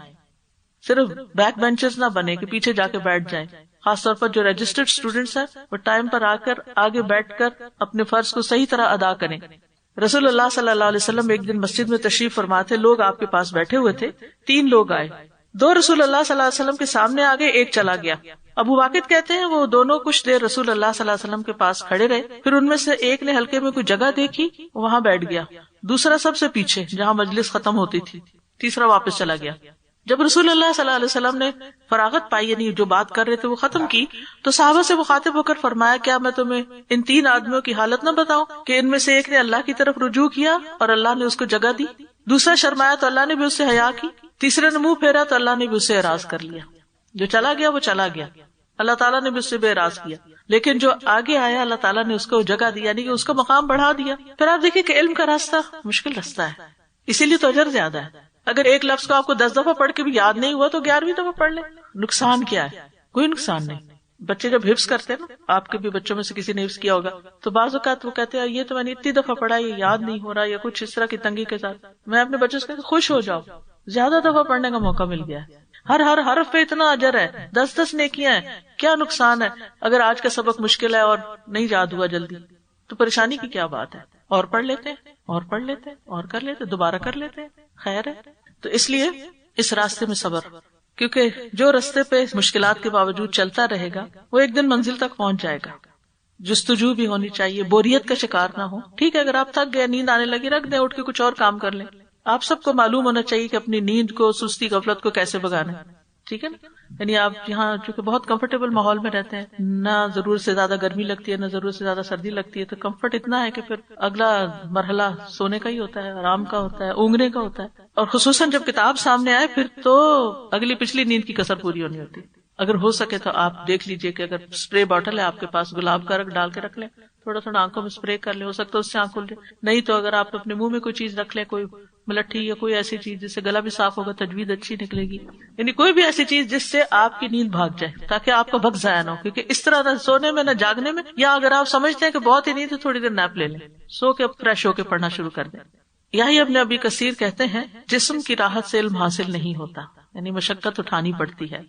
صرف بیک بینچز نہ بنے کہ پیچھے جا کے بیٹھ جائیں. خاص طور پر جو رجسٹرڈ اسٹوڈینٹس ہیں وہ ٹائم پر آ کر آگے بیٹھ کر اپنے فرض کو صحیح طرح ادا کریں. رسول اللہ صلی اللہ علیہ وسلم ایک دن مسجد میں تشریف فرما تھے، لوگ آپ کے پاس بیٹھے ہوئے تھے. 3 لوگ آئے، 2 رسول اللہ صلی اللہ علیہ وسلم کے سامنے آ گئے، ایک چلا گیا. ابو واقد کہتے ہیں وہ دونوں کچھ دیر رسول اللہ صلی اللہ علیہ وسلم کے پاس کھڑے رہے، پھر ان میں سے ایک نے ہلکے میں کوئی جگہ دیکھی، وہاں بیٹھ گیا، دوسرا سب سے پیچھے جہاں مجلس ختم ہوتی تھی، تیسرا واپس چلا گیا. جب رسول اللہ صلی اللہ علیہ وسلم نے فراغت پائی، یعنی جو بات کر رہے تھے وہ ختم کی، تو صحابہ سے مخاطب ہو کر فرمایا کیا میں تمہیں ان 3 آدمیوں کی حالت نہ بتاؤں کہ ان میں سے ایک نے اللہ کی طرف رجوع کیا اور اللہ نے اس کو جگہ دی، دوسرا شرمایا تو اللہ نے بھی اس سے حیا کی، تیسرے نے منہ پھیرا تو اللہ نے بھی اس سے اعراض کر لیا. جو چلا گیا وہ چلا گیا، اللہ تعالیٰ نے بھی اس سے بے اعراض کیا، لیکن جو آگے آیا اللہ تعالیٰ نے اس کو جگہ دی، یعنی کہ اس کا مقام بڑھا دیا. پھر آپ دیکھیں کہ علم کا راستہ مشکل راستہ ہے، اسی لیے تو اجر زیادہ ہے. اگر ایک لفظ کو آپ کو 10 دفعہ پڑھ کے بھی یاد نہیں ہوا تو 11ویں دفعہ پڑھ لیں. نقصان کیا ہے؟ کوئی نقصان نہیں. بچے جب حفظ کرتے ہیں نا، آپ کے بھی بچوں میں سے کسی نے حفظ کیا ہوگا، تو بعض اوقات وہ کہتے ہیں یہ تو میں نے اتنی دفعہ پڑھا، یہ یاد نہیں ہو رہا، یا کچھ اس طرح کی تنگی کے ساتھ. میں اپنے بچوں سے کہتی خوش ہو جاؤ، زیادہ دفعہ پڑھنے کا موقع مل گیا ہے، ہر حرف پہ اتنا اجر ہے، 10 نیکیاں ہیں. کیا نقصان ہے اگر آج کا سبق مشکل ہے اور نہیں یاد ہوا جلدی؟ تو پریشانی کی کیا بات ہے؟ اور پڑھ لیتے ہیں، اور پڑھ لیتے ہیں، اور کر لیتے، دوبارہ کر لیتے ہیں، خیر ہے. تو اس لیے اس راستے میں صبر، کیونکہ جو راستے پہ مشکلات کے باوجود چلتا رہے گا وہ ایک دن منزل تک پہنچ جائے گا. جستجو بھی ہونی چاہیے، بوریت کا شکار نہ ہو. ٹھیک ہے اگر آپ تھک گئے، نیند آنے لگی، رکھ دیں، اٹھ کے کچھ اور کام کر لیں. آپ سب کو معلوم ہونا چاہیے کہ اپنی نیند کو، سستی غفلت کو کیسے بگانا ہے. ٹھیک ہے نا؟ یعنی آپ یہاں چونکہ بہت کمفرٹیبل ماحول میں رہتے ہیں، نہ ضرورت سے زیادہ گرمی لگتی ہے، نہ ضرورت سے زیادہ سردی لگتی ہے، تو کمفرٹ اتنا ہے کہ پھر اگلا مرحلہ سونے کا ہی ہوتا ہے، آرام کا ہوتا ہے، اونگنے کا ہوتا ہے. اور خصوصاً جب کتاب سامنے آئے پھر تو اگلی پچھلی نیند کی کسر پوری ہونی ہوتی. اگر ہو سکے تو آپ دیکھ لیجئے کہ اگر اسپرے باٹل ہے آپ کے پاس، گلاب کا رنگ ڈال کے رکھ لیں، تھوڑا تھوڑا آنکھوں میں اسپرے کر لیں، ہو سکتا ہے اس سے آنکھ کھل جائے. نہیں تو اگر آپ اپنے منہ میں کوئی چیز رکھ لیں، کوئی ملٹھی یا کوئی ایسی چیز جس سے گلا بھی صاف ہوگا، تجوید اچھی نکلے گی. یعنی کوئی بھی ایسی چیز جس سے آپ کی نیند بھاگ جائے، تاکہ آپ کا وقت ضائع نہ ہو. کیونکہ اس طرح نہ سونے میں نہ جاگنے میں، یا اگر آپ سمجھتے ہیں کہ بہت ہی نیند ہے تھوڑی دیر نیپ لے لیں، سو کے فریش ہو کے پڑھنا شروع کر دیں. یہی ابن ابی کثیر کہتے ہیں جسم کی راحت سے علم حاصل نہیں ہوتا، یعنی مشقت اٹھانی پڑتی ہے.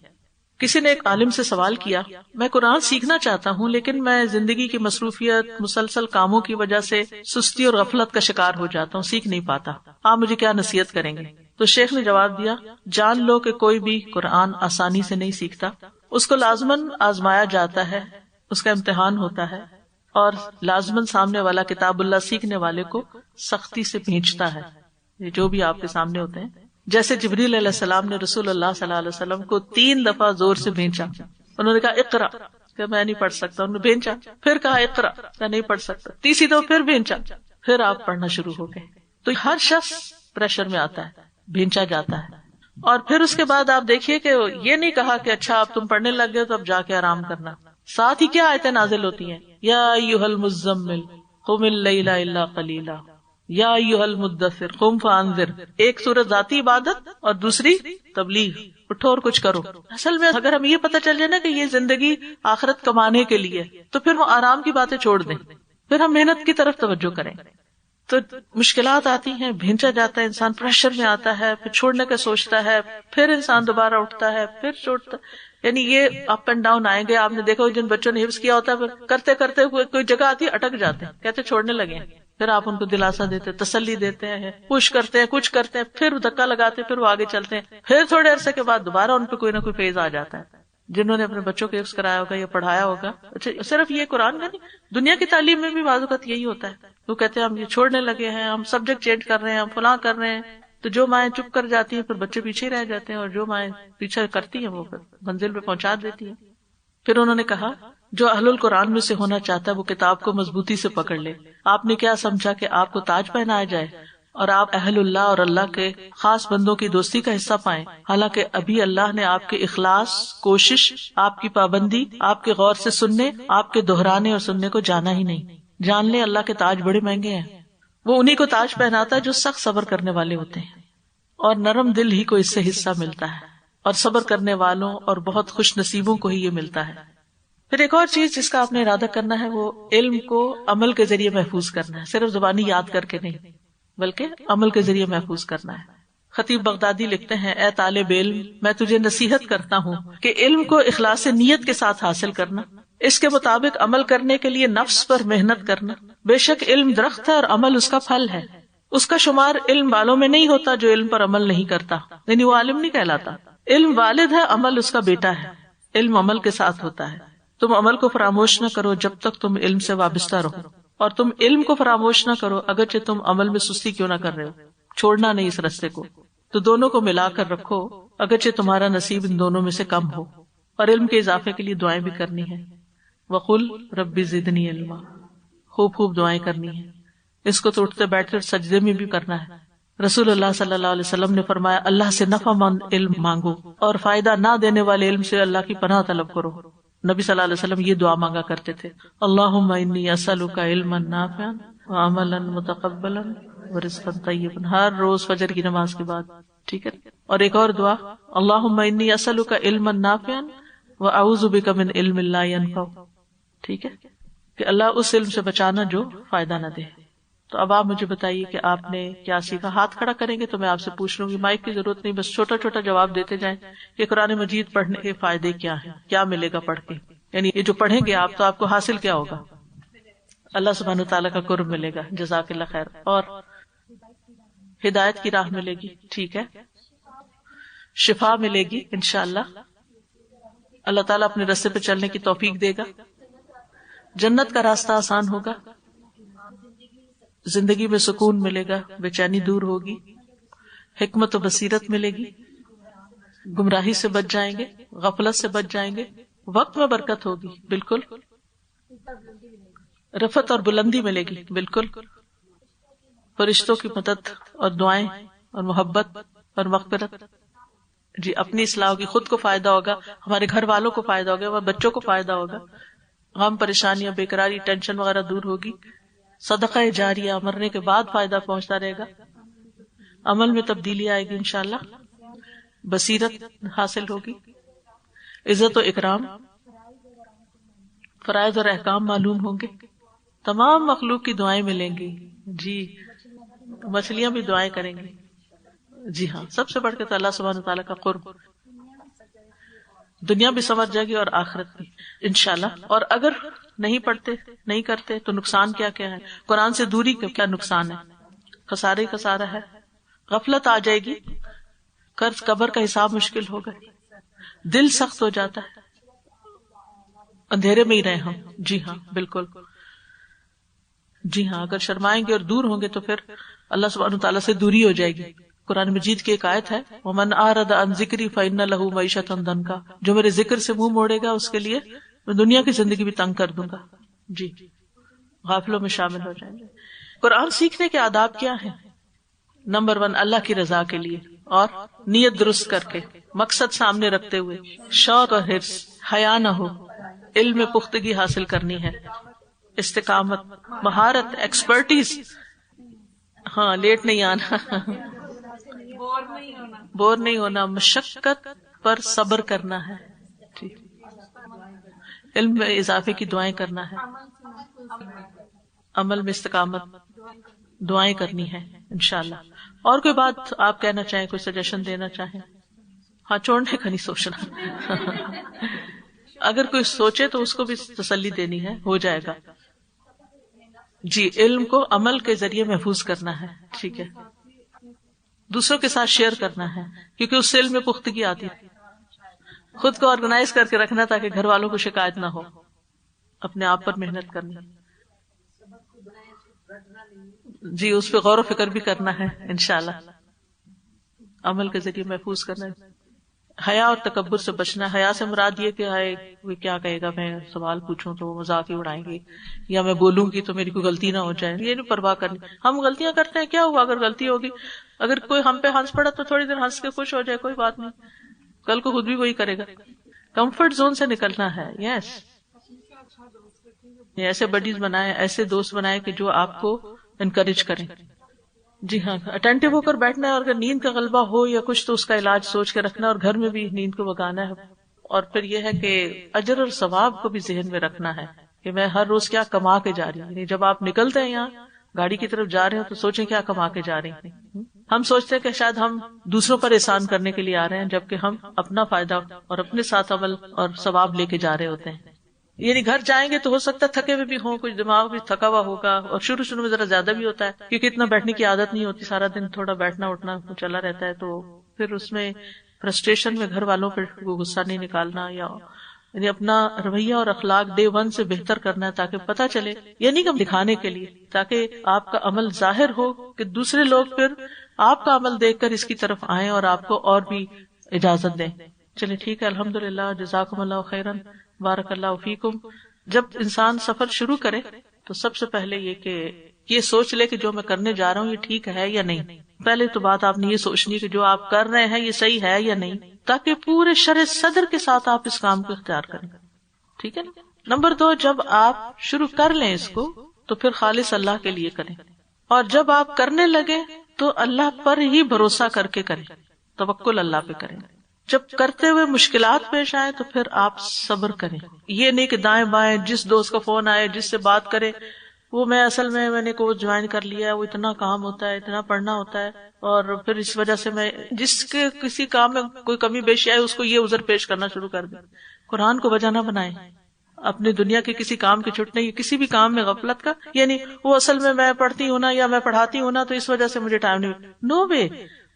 کسی نے ایک عالم سے سوال کیا، میں قرآن سیکھنا چاہتا ہوں لیکن میں زندگی کی مصروفیت، مسلسل کاموں کی وجہ سے سستی اور غفلت کا شکار ہو جاتا ہوں، سیکھ نہیں پاتا، آپ مجھے کیا نصیحت کریں گے؟ تو شیخ نے جواب دیا، جان لو کہ کوئی بھی قرآن آسانی سے نہیں سیکھتا، اس کو لازماً آزمایا جاتا ہے، اس کا امتحان ہوتا ہے، اور لازماً سامنے والا کتاب اللہ سیکھنے والے کو سختی سے بھینچتا ہے. یہ جو بھی آپ کے سامنے ہوتے ہیں، جیسے جبریل علیہ السلام نے رسول اللہ صلی اللہ علیہ وسلم کو 3 دفعہ زور سے بھینچا. انہوں نے کہا اقرا، کہ میں نہیں پڑھ سکتا، انہوں نے بھینچا، پھر کہا اقرا، میں نہیں پڑھ سکتا، تیسری دفعہ پھر بھینچا، پھر آپ پڑھنا شروع ہو گئے. تو ہر شخص پریشر میں آتا ہے، بھینچا جاتا ہے. اور پھر اس کے بعد آپ دیکھیے کہ یہ نہیں کہا کہ اچھا اب تم پڑھنے لگ گئے تو اب جا کے آرام کرنا. ساتھ ہی کیا آیتیں نازل ہوتی ہیں، یا ایھا المزمل قم اللیل الا قلیلا، یا ایھا المدثر قم فانذر. ایک صورت ذاتی عبادت اور دوسری تبلیغ، اٹھو اور کچھ کرو. اصل میں اگر ہم یہ پتہ چل جائے نا کہ یہ زندگی آخرت کمانے کے لیے، تو پھر وہ آرام کی باتیں چھوڑ دیں، پھر ہم محنت کی طرف توجہ کریں. تو مشکلات آتی ہیں، بھینچا جاتا ہے انسان، پریشر میں آتا ہے، پھر چھوڑنے کا سوچتا ہے، پھر انسان دوبارہ اٹھتا ہے، پھر چھوڑتا. یعنی یہ اپ اینڈ ڈاؤن آئیں گے. آپ نے دیکھا جن بچوں نے حفظ کیا ہوتا ہے پھر کرتے کرتے کوئی جگہ آتی ہے اٹک جاتے ہیں، کہتے چھوڑنے لگے ہیں. پھر آپ ان کو دلاسا دیتے، تسلی دیتے ہیں، پش کرتے ہیں، کچھ کرتے ہیں، پھر دھکا لگاتے ہیں، پھر وہ آگے چلتے ہیں. پھر تھوڑے عرصے کے بعد دوبارہ ان پہ کوئی نہ کوئی فیض آ جاتا ہے. جنہوں نے اپنے بچوں کو حفظ کرایا ہوگا یا پڑھایا ہوگا. اچھا صرف یہ قرآن کا نہیں، دنیا کی تعلیم میں بھی بعض اوقات یہی ہوتا ہے. وہ کہتے ہیں ہم یہ چھوڑنے لگے ہیں، ہم سبجیکٹ چینج کر رہے ہیں، ہم فلاں کر رہے ہیں. تو جو مائیں چپ کر جاتی ہیں پھر بچے پیچھے رہ جاتے ہیں، اور جو مائیں پیچھے کرتی ہیں وہ پھر منزل پہ پہنچا دیتی ہیں. پھر انہوں نے کہا جو اہل القرآن میں سے ہونا چاہتا ہے وہ کتاب کو مضبوطی سے پکڑ لے. آپ نے کیا سمجھا کہ آپ کو تاج پہنایا جائے؟ اور آپ اہل اللہ اور اللہ کے خاص بندوں کی دوستی کا حصہ پائیں، حالانکہ ابھی اللہ نے آپ کے اخلاص، کوشش، آپ کی پابندی، آپ کے غور سے سننے، آپ کے دہرانے اور سننے کو جانا ہی نہیں۔ جان لیں اللہ کے تاج بڑے مہنگے ہیں، وہ انہی کو تاج پہناتا ہے جو سخت صبر کرنے والے ہوتے ہیں، اور نرم دل ہی کو اس سے حصہ ملتا ہے، اور صبر کرنے والوں اور بہت خوش نصیبوں کو ہی یہ ملتا ہے۔ پھر ایک اور چیز جس کا آپ نے ارادہ کرنا ہے وہ علم کو عمل کے ذریعے محفوظ کرنا ہے، صرف زبانی یاد کر کے نہیں بلکہ عمل کے ذریعے محفوظ کرنا ہے۔ خطیب بغدادی لکھتے ہیں، اے طالب علم، میں تجھے نصیحت کرتا ہوں کہ علم کو اخلاص نیت کے ساتھ حاصل کرنا، اس کے مطابق عمل کرنے کے لیے نفس پر محنت کرنا۔ بے شک علم درخت ہے اور عمل اس کا پھل ہے، اس کا شمار علم والوں میں نہیں ہوتا جو علم پر عمل نہیں کرتا، یعنی وہ عالم نہیں کہلاتا۔ علم والد ہے، عمل اس کا بیٹا ہے، علم عمل کے ساتھ ہوتا ہے۔ تم عمل کو فراموش نہ کرو جب تک تم علم سے وابستہ رہو، اور تم علم کو فراموش نہ کرو اگرچہ تم عمل میں سستی کیوں نہ کر رہے ہو۔ چھوڑنا نہیں اس رستے کو، تو دونوں کو ملا کر رکھو اگرچہ تمہارا نصیب ان دونوں میں سے کم ہو، اور علم کے اضافے کے لیے دعائیں بھی کرنی ہیں۔ وقل رب زدنی علما، خوب خوب دعائیں کرنی ہیں۔ اس کو تو اٹھتے بیٹھتے سجدے میں بھی کرنا ہے۔ رسول اللہ صلی اللہ علیہ وسلم نے فرمایا، اللہ سے نفع مند علم مانگو اور فائدہ نہ دینے والے علم سے اللہ کی پناہ طلب کرو۔ نبی صلی اللہ علیہ وسلم یہ دعا مانگا کرتے تھے، اللہم انی اسألک علما نافعا وعملا متقبلا ورزقا طیبا، ہر روز فجر کی نماز کے بعد، ٹھیک ہے۔ اور ایک اور دعا، اللہم انی اسألک علما نافعا واعوذ بک من علم لا ينفع، ٹھیک ہے، کہ اللہ اس علم سے بچانا جو فائدہ نہ دے۔ تو اب آپ مجھے بتائیے کہ آپ نے کیا سیکھا۔ ہاتھ کھڑا کریں گے تو میں آپ سے پوچھ لوں گی، مائک کی ضرورت نہیں، بس چھوٹا چھوٹا جواب دیتے جائیں کہ قرآن مجید پڑھنے کے فائدے کیا ہیں، کیا ملے گا پڑھ کے، یعنی یہ جو پڑھیں گے آپ تو آپ کو حاصل کیا ہوگا؟ اللہ سبحانہ تعالیٰ کا قرب ملے گا، جزاک اللہ خیر، اور ہدایت کی راہ ملے گی، ٹھیک ہے، شفا ملے گی انشاءاللہ، اللہ تعالیٰ اپنے راستے پہ چلنے کی توفیق دے گا، جنت کا راستہ آسان ہوگا، زندگی میں سکون ملے گا، بے چینی دور ہوگی، حکمت و بصیرت ملے گی، گمراہی سے بچ جائیں گے، غفلت سے بچ جائیں گے، وقت میں برکت ہوگی، بالکل، رفعت اور بلندی ملے گی، بالکل، فرشتوں کی مدد اور دعائیں اور محبت اور مغفرت، جی، اپنی اصلاح ہوگی، خود کو فائدہ ہوگا، ہمارے گھر والوں کو فائدہ ہوگا، ہمارے بچوں کو فائدہ ہوگا، غم، پریشانیاں، بےقراری، ٹینشن وغیرہ دور ہوگی، صدقہ جاریہ مرنے کے بعد فائدہ پہنچتا رہے گا، عمل میں تبدیلی آئے گی انشاءاللہ، بصیرت حاصل ہوگی، عزت و اکرام، فرائض اور احکام معلوم ہوں گے، تمام مخلوق کی دعائیں ملیں گی، جی، مچھلیاں بھی دعائیں کریں گی، جی ہاں، سب سے بڑھ کے تو اللہ سبحانہ تعالیٰ کا قرب، دنیا بھی سمجھ جائے گی اور آخرت بھی انشاءاللہ۔ اور اگر نہیں پڑھتے، نہیں کرتے تو نقصان کیا کیا ہے؟ قرآن سے دوری کا کیا نقصان ہے؟ خسارہ ہی خسارہ ہے، غفلت آ جائے گی، قرض قبر کا حساب مشکل ہوگا، دل سخت ہو جاتا ہے، اندھیرے میں ہی رہے ہم، جی ہاں بالکل، جی ہاں، اگر شرمائیں گے اور دور ہوں گے تو پھر اللہ سبحانہ تعالیٰ سے دوری ہو جائے گی۔ قرآن مجید کی ایک آیت ہے، وَمَنْ أَعْرَضَ عَنْ ذِكْرِي فَإِنَّ لَهُ مَعِيشَةً ضَنْكًا، جو میرے ذکر سے منہ موڑے گا اس کے لیے میں دنیا کی زندگی بھی تنگ کر دوں گا، جی، غافلوں میں شامل ہو جائیں گے۔ قرآن سیکھنے کے آداب کیا ہیں؟ نمبر 1، اللہ کی رضا کے لیے، اور نیت درست کر کے، مقصد سامنے رکھتے ہوئے، شوق اور حرص، حیا نہ ہو، علم میں پختگی حاصل کرنی ہے، استقامت، مہارت، ایکسپرٹیز، ہاں، لیٹ نہیں آنا، بور نہیں ہونا، مشقت پر صبر کرنا ہے، ٹھیک، علم میں اضافے کی دعائیں کرنا ہے، عمل میں استقامت، دعائیں کرنی ہے انشاءاللہ۔ اور کوئی بات آپ کہنا چاہیں، کوئی سجیشن دینا چاہیں؟ ہاں، چھوڑنے کا نہیں سوچنا، اگر کوئی سوچے تو اس کو بھی تسلی دینی ہے، ہو جائے گا، جی، علم کو عمل کے ذریعے محفوظ کرنا ہے، ٹھیک ہے، دوسروں کے ساتھ شیئر کرنا ہے، کیونکہ اس سے علم میں پختگی آتی ہے، خود کو آرگنائز کر کے رکھنا تاکہ گھر والوں کو شکایت نہ ہو، اپنے آپ پر محنت کرنی، جی، اس پہ غور و فکر بھی کرنا ہے انشاءاللہ، عمل کے ذریعے محفوظ کرنا ہے، حیا اور تکبر سے بچنا ہے. حیا سے مراد یہ کہ ہائے کوئی کیا کہے گا، میں سوال پوچھوں تو وہ مذاق ہی اڑائیں گے، یا میں بولوں گی تو میری کوئی غلطی نہ ہو جائے. یہ نہیں پرواہ کرنی. ہم غلطیاں کرتے ہیں، کیا ہوا اگر غلطی ہوگی، اگر کوئی ہم پہ ہنس پڑا تو تھوڑی دیر ہنس کے خوش ہو جائے، کوئی بات نہیں، کل کو خود بھی وہی کرے گا. کمفرٹ زون سے نکلنا ہے. یس، ایسے بڈیز بنائے، ایسے دوست بنائے کہ جو آپ کو انکریج کریں. جی ہاں، اٹینٹو ہو کر بیٹھنا ہے، اور اگر نیند کا غلبہ ہو یا کچھ تو اس کا علاج سوچ کے رکھنا ہے، اور گھر میں بھی نیند کو بگانا ہے. اور پھر یہ ہے کہ اجر اور ثواب کو بھی ذہن میں رکھنا ہے کہ میں ہر روز کیا کما کے جا رہی ہوں. یعنی جب آپ نکلتے ہیں یہاں گاڑی کی طرف جا رہے ہو تو سوچیں کیا کما کے جا رہے ہیں. ہم سوچتے ہیں کہ شاید ہم دوسروں پر احسان کرنے کے لیے آ رہے ہیں، جبکہ ہم اپنا فائدہ اور اپنے ساتھ عمل اور ثواب لے کے جا رہے ہوتے ہیں. یعنی گھر جائیں گے تو ہو سکتا ہے تھکے ہوئے بھی ہوں، کچھ دماغ بھی تھکا ہوا ہوگا، اور شروع میں ذرا زیادہ بھی ہوتا ہے کیونکہ اتنا بیٹھنے کی عادت نہیں ہوتی، سارا دن تھوڑا بیٹھنا اٹھنا چلا رہتا ہے. تو پھر اس میں فرسٹریشن میں گھر والوں پہ غصہ نہیں نکالنا، یا یعنی اپنا رویہ اور اخلاق ڈے 1 سے بہتر کرنا ہے، تاکہ پتہ چلے، یعنی کہ دکھانے کے لیے، تاکہ آپ کا عمل ظاہر ہو کہ دوسرے لوگ پھر آپ کا عمل دیکھ کر اس کی طرف آئیں اور آپ کو اور بھی اجازت دیں. چلے ٹھیک ہے، الحمدللہ، جزاکم اللہ خیرا، بارک اللہ فیکم. جب انسان سفر شروع کرے تو سب سے پہلے یہ سوچ لے کہ جو میں کرنے جا رہا ہوں یہ ٹھیک ہے یا نہیں. پہلے تو بات آپ نے یہ سوچنی کہ جو آپ کر رہے ہیں یہ صحیح ہے یا نہیں، تاکہ پورے شرح صدر کے ساتھ آپ اس کام کو اختیار کریں. ٹھیک ہے نا. نمبر 2، جب آپ شروع کر لیں اس کو تو پھر خالص اللہ کے لیے کریں، اور جب آپ کرنے لگے تو اللہ پر ہی بھروسہ کر کے کریں، توکل اللہ پہ کریں. جب کرتے ہوئے مشکلات پیش آئے تو پھر آپ صبر کریں. یہ نہیں کہ دائیں بائیں جس دوست کا فون آئے جس سے بات کرے، وہ میں نے کورس جوائن کر لیا ہے، وہ اتنا کام ہوتا ہے، اتنا پڑھنا ہوتا ہے، اور پھر اس وجہ سے میں جس کے کسی کام میں کوئی کمی بیشی آئے اس کو یہ عذر پیش کرنا شروع کر دیں. قرآن کو وجہ نہ بنائیں اپنی دنیا کے کسی کام کے چھٹنے یا کسی بھی کام میں غفلت کا، یعنی وہ اصل میں پڑھتی ہوں نا یا میں پڑھاتی ہوں نا تو اس وجہ سے مجھے ٹائم نہیں. نو وے،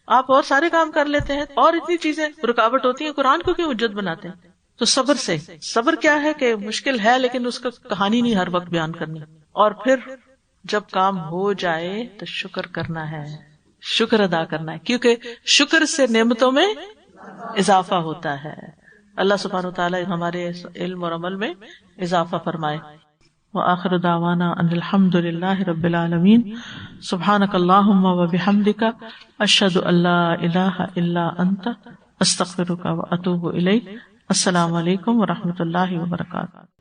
آپ اور سارے کام کر لیتے ہیں اور اتنی چیزیں رکاوٹ ہوتی ہیں، قرآن کو کیوں حجت بناتے ہیں؟ تو صبر کیا ہے کہ مشکل ہے لیکن اس کا کہانی نہیں ہر وقت بیان کرنی. اور پھر جب کام ہو جائے تو شکر کرنا ہے، شکر ادا کرنا ہے، کیونکہ شکر سے نعمتوں میں اضافہ ہوتا ہے. اللہ سبحانہ وتعالی ہمارے علم اور عمل میں اضافہ فرمائے. وآخر دعوانا ان الحمد للہ رب العالمین. سبحانک اللہم وبحمدک، اشہد ان لا الہ الا انت، استغفرک واتوب الیک. السلام علیکم ورحمۃ اللہ وبرکاتہ.